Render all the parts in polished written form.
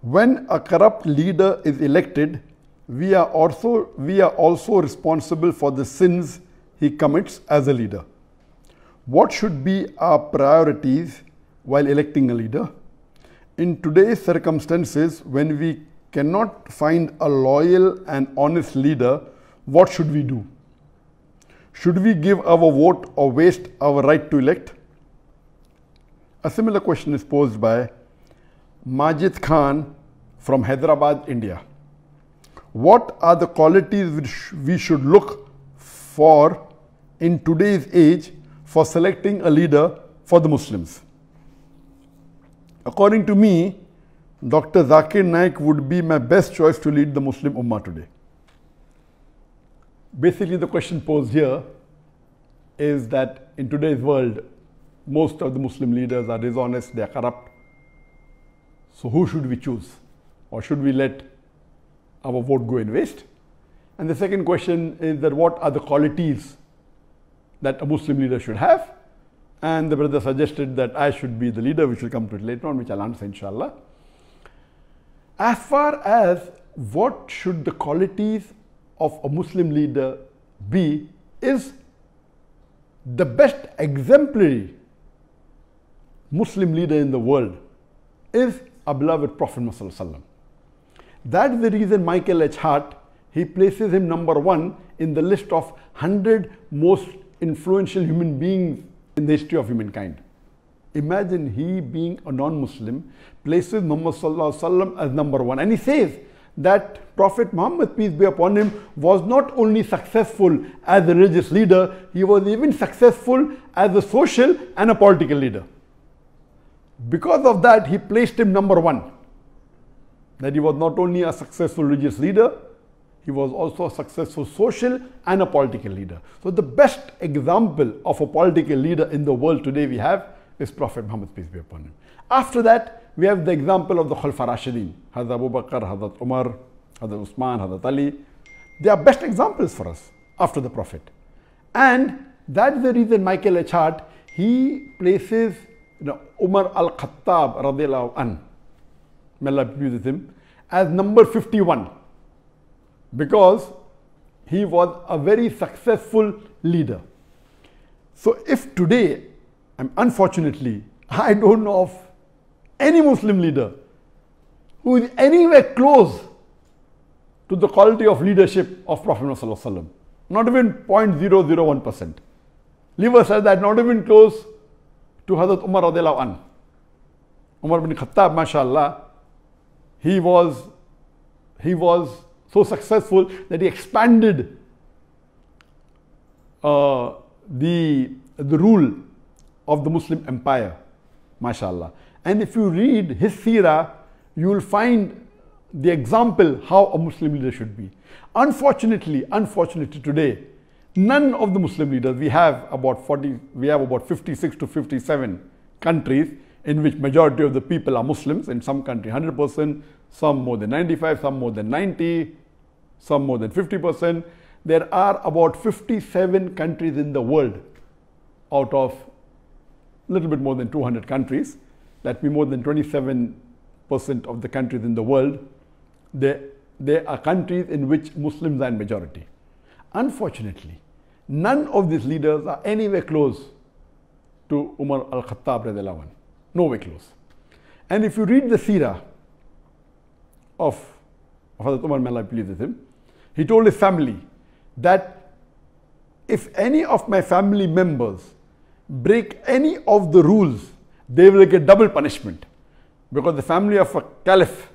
When a corrupt leader is elected, we are also responsible for the sins he commits as a leader. What should be our priorities while electing a leader? In today's circumstances, when we cannot find a loyal and honest leader, what should we do? Should we give our vote or waste our right to elect? A similar question is posed by Majid Khan from Hyderabad, India. What are the qualities which we should look for in today's age for selecting a leader for the Muslims? According to me, Dr. Zakir Naik would be my best choice to lead the Muslim Ummah today. Basically, the question posed here is that in today's world, most of the Muslim leaders are dishonest, they are corrupt. So who should we choose? Or should we let our vote go in waste? And the second question is that what are the qualities that a Muslim leader should have? And the brother suggested that I should be the leader, which will come to it later on, which I'll answer inshallah. As far as what should the qualities of a Muslim leader be, is the best exemplary Muslim leader in the world is our beloved Prophet Muhammad. That's the reason Michael H. Hart, he places him number 1 in the list of 100 most influential human beings in the history of humankind. Imagine he being a non-Muslim places Muhammad as number 1, and he says that Prophet Muhammad, peace be upon him, was not only successful as a religious leader, he was even successful as a social and a political leader. Because of that, he placed him number 1. That he was not only a successful religious leader, he was also a successful social and a political leader. So the best example of a political leader in the world today we have is Prophet Muhammad, peace be upon him. After that, we have the example of the Khulafa Rashidin, Hazrat Abu Bakr, Hazrat Umar, Hazrat Usman, Hazrat Ali. They are best examples for us after the Prophet. And that's the reason Michael H. Hart, he places Umar al-Khattab radiallahu anh, may Allah be pleased with him, as number 51, because he was a very successful leader. So if today, unfortunately, I don't know of any Muslim leader who is anywhere close to the quality of leadership of Prophet Muhammad, not even 0.001%. Leave aside that, not even close to Hazrat Umar radiallahu anh. Umar bin Khattab, mashallah, he was so successful that he expanded the rule of the Muslim empire, mashallah. And if you read his seerah, you will find the example how a Muslim leader should be. Unfortunately today, none of the Muslim leaders, we have about 56 to 57 countries in which majority of the people are Muslims. In some country 100%, some more than 95%, some more than 90%, some more than 50%. There are about 57 countries in the world out of a little bit more than 200 countries. That means more than 27% of the countries in the world, there are countries in which Muslims are in majority. Unfortunately, none of these leaders are anywhere close to Umar al-Khattab radiallahu anh. Nowhere close. And if you read the seerah of Hazrat Umar, may Allah be pleased with him, he told his family that if any of my family members break any of the rules, they will get double punishment, because the family of a caliph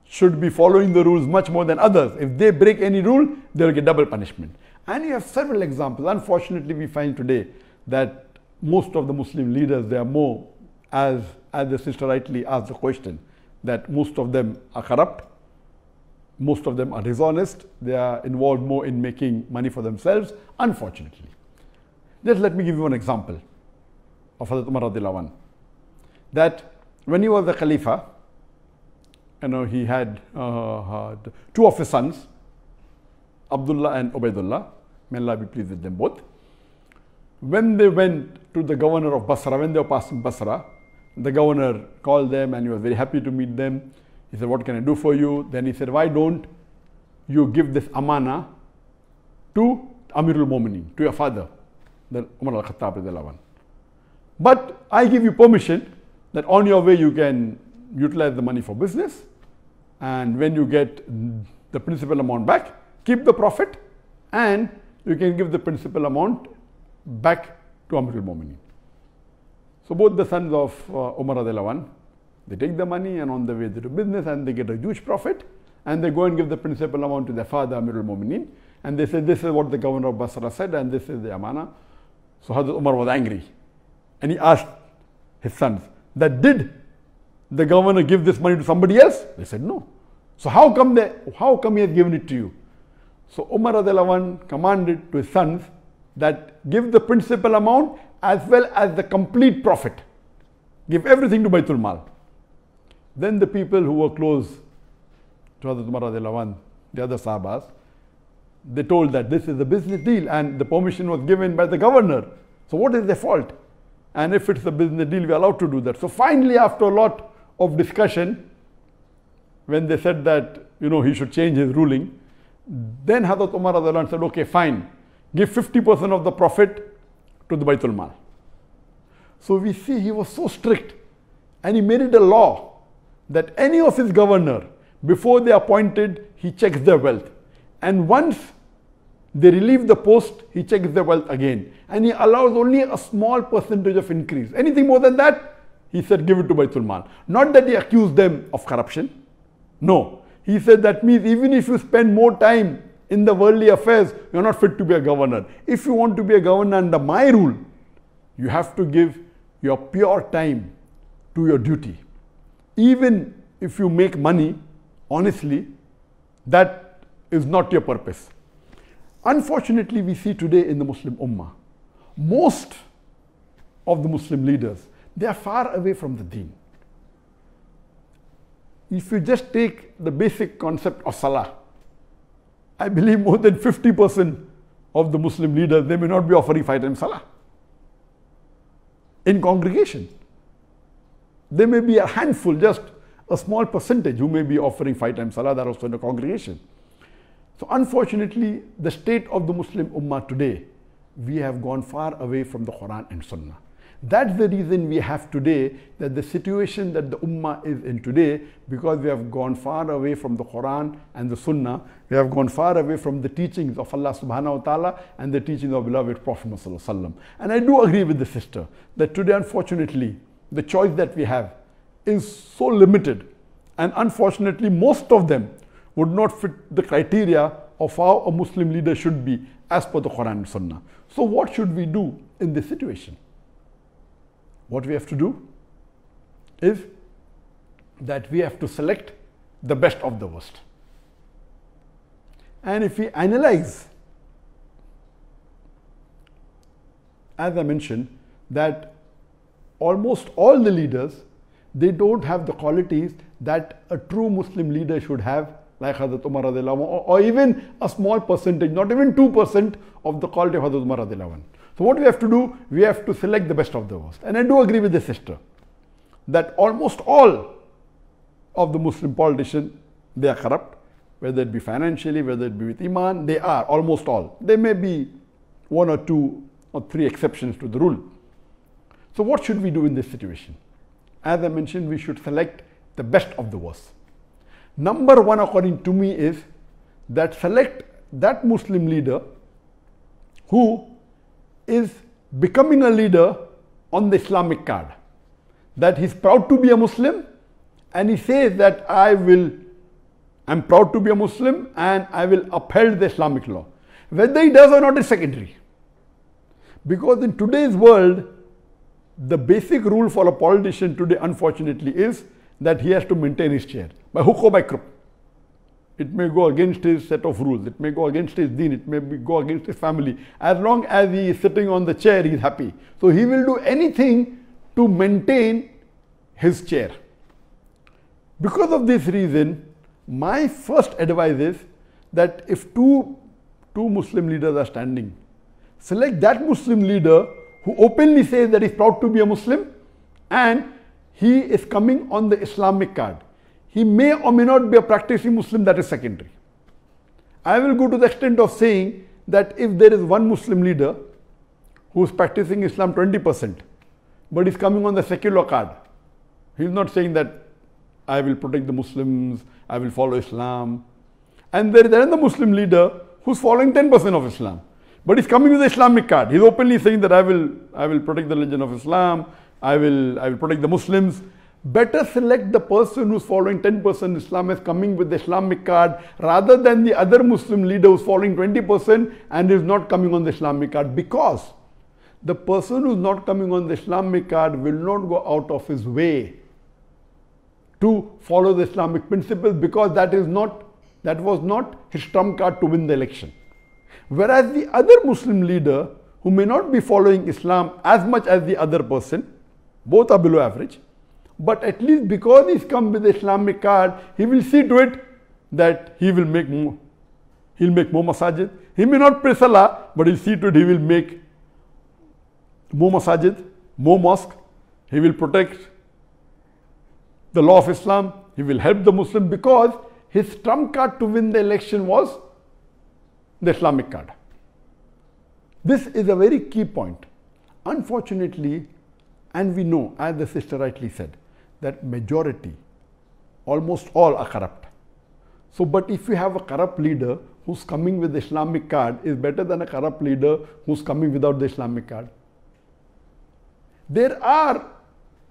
should be following the rules much more than others. If they break any rule, they will get double punishment. And you have several examples. Unfortunately, we find today that most of the Muslim leaders, they are more, as the sister rightly asked the question, that most of them are corrupt, most of them are dishonest, they are involved more in making money for themselves, unfortunately. Just let me give you one example of Hazrat Umar radiallahu anh. That when he was the Khalifa, he had 2 of his sons, Abdullah and Ubaidullah, may Allah be pleased with them both. When they went to the governor of Basra, when they were passing Basra, the governor called them and he was very happy to meet them. He said, what can I do for you? Then he said, why don't you give this amana to Amirul Mu'minin, to your father, the Umar al-Khattab radiallahu anhu. But I give you permission that on your way you can utilize the money for business, and when you get the principal amount back, keep the profit, and you can give the principal amount back to Amirul Mu'minin. So both the sons of Umar radiallahu anhu, they take the money, and on the way they do business and they get a huge profit, and they go and give the principal amount to their father Amirul Mu'minin, and they say, this is what the governor of Basra said, and this is the amana. So Hazrat Umar was angry, and he asked his sons that, did the governor give this money to somebody else? They said no. So how come he has given it to you? So Umar radiallahu anhu commanded to his sons that give the principal amount as well as the complete profit. Give everything to Baitul Mal. Then the people who were close to Hazrat Umar radiallahu anhu, the other Sahabas, they told that this is a business deal and the permission was given by the governor. So what is their fault? And if it's a business deal, we are allowed to do that. So finally, after a lot of discussion, when they said that, he should change his ruling, then Hazrat Umar radiallahu anhu said, okay, fine, give 50% of the profit to the Baitul Mal. So we see he was so strict, and he made it a law that any of his governor, before they appointed, he checks their wealth. And once they relieve the post, he checks their wealth again. And he allows only a small percentage of increase. Anything more than that, he said, give it to Baitul Mal. Not that he accused them of corruption. No. He said that means even if you spend more time in the worldly affairs, you're not fit to be a governor. If you want to be a governor under my rule, you have to give your pure time to your duty. Even if you make money, honestly, that is not your purpose. Unfortunately, we see today in the Muslim Ummah, most of the Muslim leaders, they are far away from the deen. If you just take the basic concept of Salah, I believe more than 50% of the Muslim leaders, they may not be offering 5 times Salah in congregation. There may be a handful, just a small percentage who may be offering 5 times Salah, that also in a congregation. So unfortunately, the state of the Muslim Ummah today, we have gone far away from the Quran and Sunnah. That's the reason we have today, that the situation that the Ummah is in today, because we have gone far away from the Quran and the Sunnah, we have gone far away from the teachings of Allah subhanahu wa ta'ala and the teachings of beloved Prophet Muhammad sallallahu alaihi wasallam. And I do agree with the sister that today, unfortunately, the choice that we have is so limited, and unfortunately most of them would not fit the criteria of how a Muslim leader should be as per the Quran and Sunnah. So what should we do in this situation? What we have to do is that we have to select the best of the worst. And if we analyze, as I mentioned, that almost all the leaders, they don't have the qualities that a true Muslim leader should have, like Hazrat Umar radiallahu anhu, or even a small percentage, not even 2% of the quality of Hazrat Umar radiallahu anhu. So what we have to do, we have to select the best of the worst. And I do agree with the sister that almost all of the Muslim politicians, they are corrupt, whether it be financially, whether it be with Iman, they are, almost all. There may be 1 or 2 or 3 exceptions to the rule. So what should we do in this situation? As I mentioned, we should select the best of the worst. Number 1, according to me, is that select that Muslim leader who is becoming a leader on the Islamic card. That he's proud to be a Muslim, and he says that I'm proud to be a Muslim and I will uphold the Islamic law. Whether he does or not is secondary. Because in today's world, the basic rule for a politician today, unfortunately, is that he has to maintain his chair, by hook or by crook. It may go against his set of rules, it may go against his deen, it may go against his family. As long as he is sitting on the chair, he is happy. So he will do anything to maintain his chair. Because of this reason, my first advice is that if two Muslim leaders are standing, select that Muslim leader who openly says that he is proud to be a Muslim and he is coming on the Islamic card. He may or may not be a practicing Muslim, that is secondary. I will go to the extent of saying that if there is one Muslim leader who is practicing Islam 20%, but is coming on the secular card, he is not saying that I will protect the Muslims, I will follow Islam. And there is another Muslim leader who is following 10% of Islam, but is coming with the Islamic card. He is openly saying that I will protect the religion of Islam, I will protect the Muslims. Better select the person who is following 10% Islam as coming with the Islamic card rather than the other Muslim leader who is following 20% and is not coming on the Islamic card, because the person who is not coming on the Islamic card will not go out of his way to follow the Islamic principles, because that was not his trump card to win the election. Whereas the other Muslim leader who may not be following Islam as much as the other person, both are below average, but at least because he's come with the Islamic card, he will see to it that he'll make more masajid. He may not pray salah, but he'll see to it he will make more masajid, more mosque. He will protect the law of Islam. He will help the Muslim, because his trump card to win the election was the Islamic card. This is a very key point. Unfortunately, and we know, as the sister rightly said, that majority, almost all are corrupt. So, but if you have a corrupt leader who's coming with the Islamic card, is better than a corrupt leader who's coming without the Islamic card. There are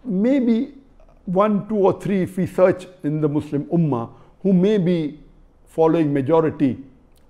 maybe 1, 2 or 3, if we search in the Muslim Ummah, who may be following majority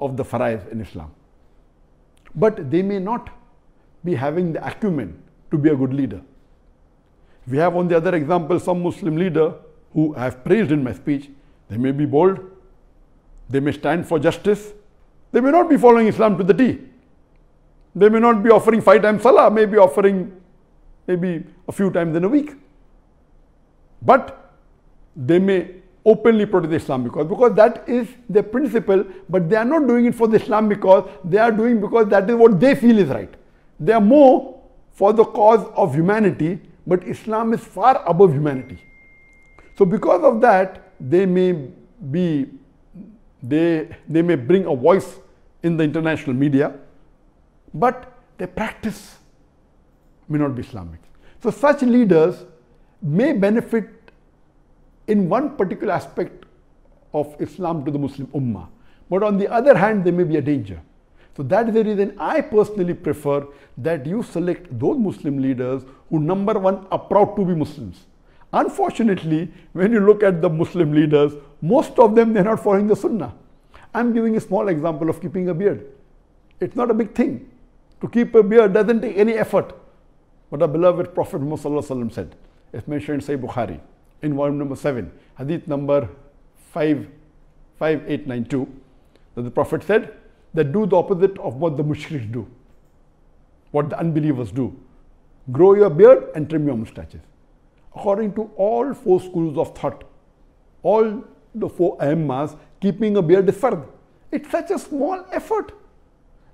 of the faraiz in Islam. But they may not be having the acumen to be a good leader. We have on the other example some Muslim leader who I have praised in my speech. They may be bold, they may stand for justice, they may not be following Islam to the T. They may not be offering 5 times salah, may be offering maybe a few times in a week. But they may openly protect the Islam because that is their principle, but they are not doing it for the Islam because they are doing because that is what they feel is right. They are more for the cause of humanity, but Islam is far above humanity. So because of that, they may bring a voice in the international media, but their practice may not be Islamic. So such leaders may benefit in one particular aspect of Islam to the Muslim Ummah, but on the other hand, they may be a danger. So that is the reason I personally prefer that you select those Muslim leaders who, number one, are proud to be Muslims. Unfortunately, when you look at the Muslim leaders, most of them, they're not following the Sunnah. I'm giving a small example of keeping a beard. It's not a big thing. To keep a beard doesn't take any effort. But our beloved Prophet Muhammad said, it's mentioned in Sahih Bukhari, in volume number 7, hadith number 5892, that the Prophet said that do the opposite of what the mushriks do, what the unbelievers do. Grow your beard and trim your mustaches. According to all 4 schools of thought, all the 4 Aimmas, keeping a beard is fard. It's such a small effort.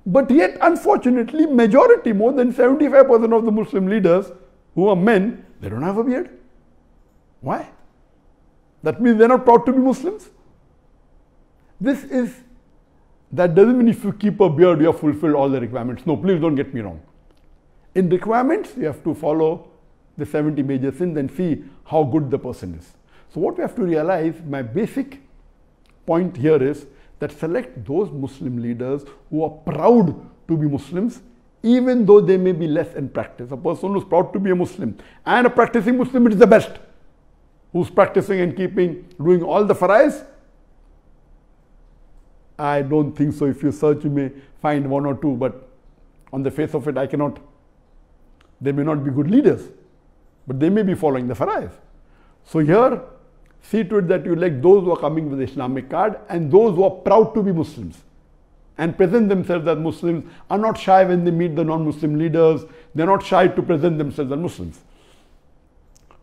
But yet, unfortunately, majority, more than 75% of the Muslim leaders who are men, they don't have a beard. Why? That means they're not proud to be Muslims. That doesn't mean if you keep a beard, you have fulfilled all the requirements. No, please don't get me wrong. In requirements, you have to follow the 70 major sins and see how good the person is. So what we have to realize, my basic point here is that select those Muslim leaders who are proud to be Muslims, even though they may be less in practice. A person who is proud to be a Muslim and a practicing Muslim, it is the best. Who's practicing and doing all the faraiz? I don't think so. If you search, you may find 1 or 2, but on the face of it, they may not be good leaders, but they may be following the faraiz. So here, see to it that you elect those who are coming with the Islamic card and those who are proud to be Muslims and present themselves as Muslims, are not shy when they meet the non-Muslim leaders. They're not shy to present themselves as Muslims.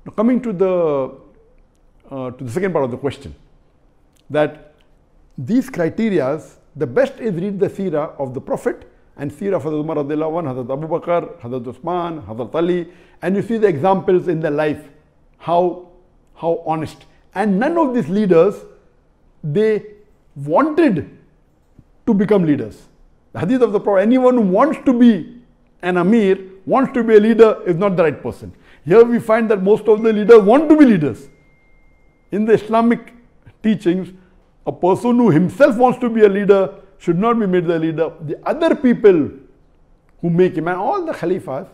Now coming to the second part of the question, that these criterias, the best is read the seerah of the Prophet and seerah of Hazrat Umar radiallahu anhu, Hazrat Abu Bakr, Hazrat Usman, Hazrat Ali, and you see the examples in their life, how honest And none of these leaders, they wanted to become leaders. The hadith of the Prophet, anyone who wants to be an Amir, wants to be a leader, is not the right person. Here we find that most of the leaders want to be leaders. In the Islamic teachings, a person who himself wants to be a leader should not be made the leader. The other people who make him, and all the Khalifas,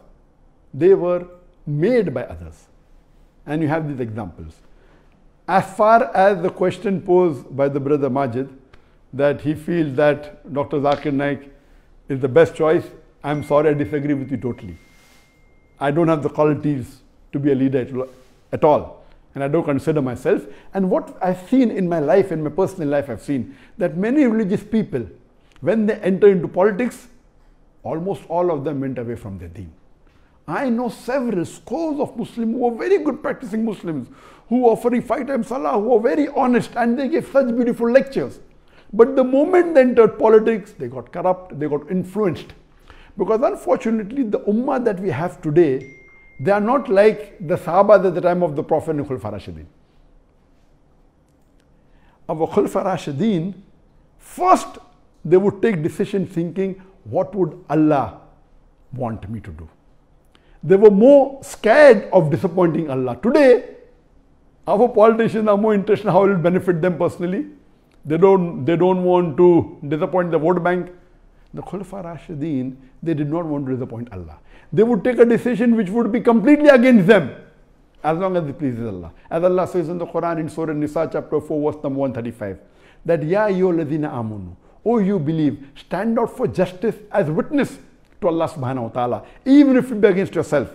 they were made by others. And you have these examples. As far as the question posed by the brother Majid, that he feels that Dr. Zakir Naik is the best choice, I'm sorry, I disagree with you totally. I don't have the qualities to be a leader at all. And I don't consider myself. And what I've seen in my life, in my personal life, I've seen that many religious people, when they enter into politics, almost all of them went away from their deen. I know several scores of Muslims who are very good practicing Muslims, who are offering 5 times salah, who are very honest, and they give such beautiful lectures. But the moment they entered politics, they got corrupt, they got influenced. Because unfortunately, the ummah that we have today, they are not like the Sahabas at the time of the Prophet and Khulafa Rashidin. Our Khulafa Rashidin, first they would take decision thinking, what would Allah want me to do? They were more scared of disappointing Allah. Today, our politicians are more interested in how it will benefit them personally. They don't want to disappoint the vote bank. The Khulafa Rashidin, they did not want to disappoint Allah. They would take a decision which would be completely against them, as long as it pleases Allah. As Allah says in the Quran in Surah Nisa chapter 4 verse number 135, that Ya ayyuhalladhina amanu, oh you believe, stand out for justice as witness to Allah subhanahu wa ta'ala, even if it be against yourself,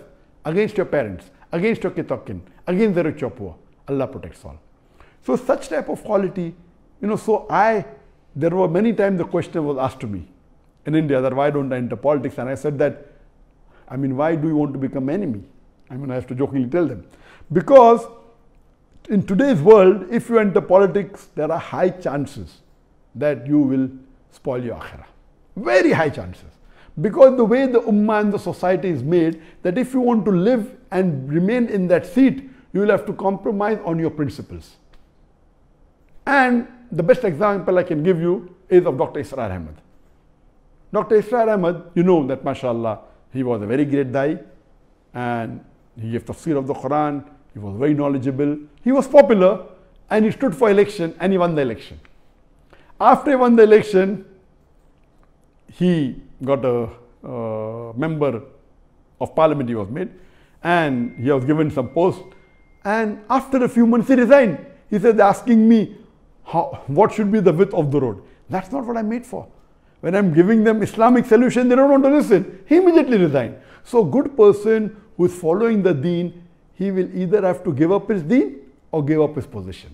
against your parents, against your kitokin, against the rich or poor. Allah protects all. So such type of quality, there were many times the question was asked to me in India that why don't I enter politics? And I said that, why do you want to become enemy? I have to jokingly tell them. Because in today's world, if you enter politics, there are high chances that you will spoil your akhirah. Very high chances. Because the way the ummah and the society is made, that if you want to live and remain in that seat, you will have to compromise on your principles. And the best example I can give you is of Dr. Israr Ahmad. Dr. Israr Ahmad, you know that mashallah, he was a very great dai, and he gave tafsir of the Quran, he was very knowledgeable, he was popular, and he stood for election, and he won the election. After he won the election, he got a member of parliament, he was made, and he was given some post, and after a few months he resigned. He said, they're asking me, what should be the width of the road? That's not what I'm made for. When I'm giving them Islamic solution, they don't want to listen. He immediately resigned. So a good person who is following the deen, he will either have to give up his deen or give up his position.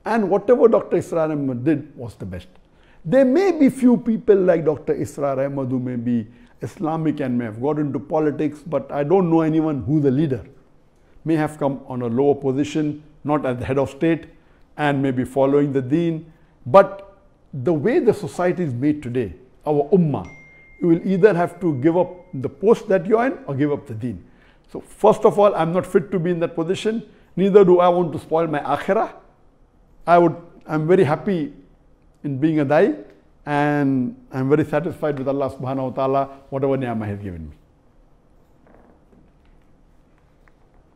And whatever Dr. Israr Ahmad did was the best. There may be few people like Dr. Israr Ahmad who may be Islamic and may have got into politics, but I don't know anyone who's a leader. May have come on a lower position, not as the head of state, and may be following the deen. But the way the society is made today, our ummah, you will either have to give up the post that you're in or give up the deen. So first of all, I'm not fit to be in that position. Neither do I want to spoil my akhirah. I'm very happy in being a dai, and I'm very satisfied with Allah subhanahu wa ta'ala, whatever ni'mah He has given me.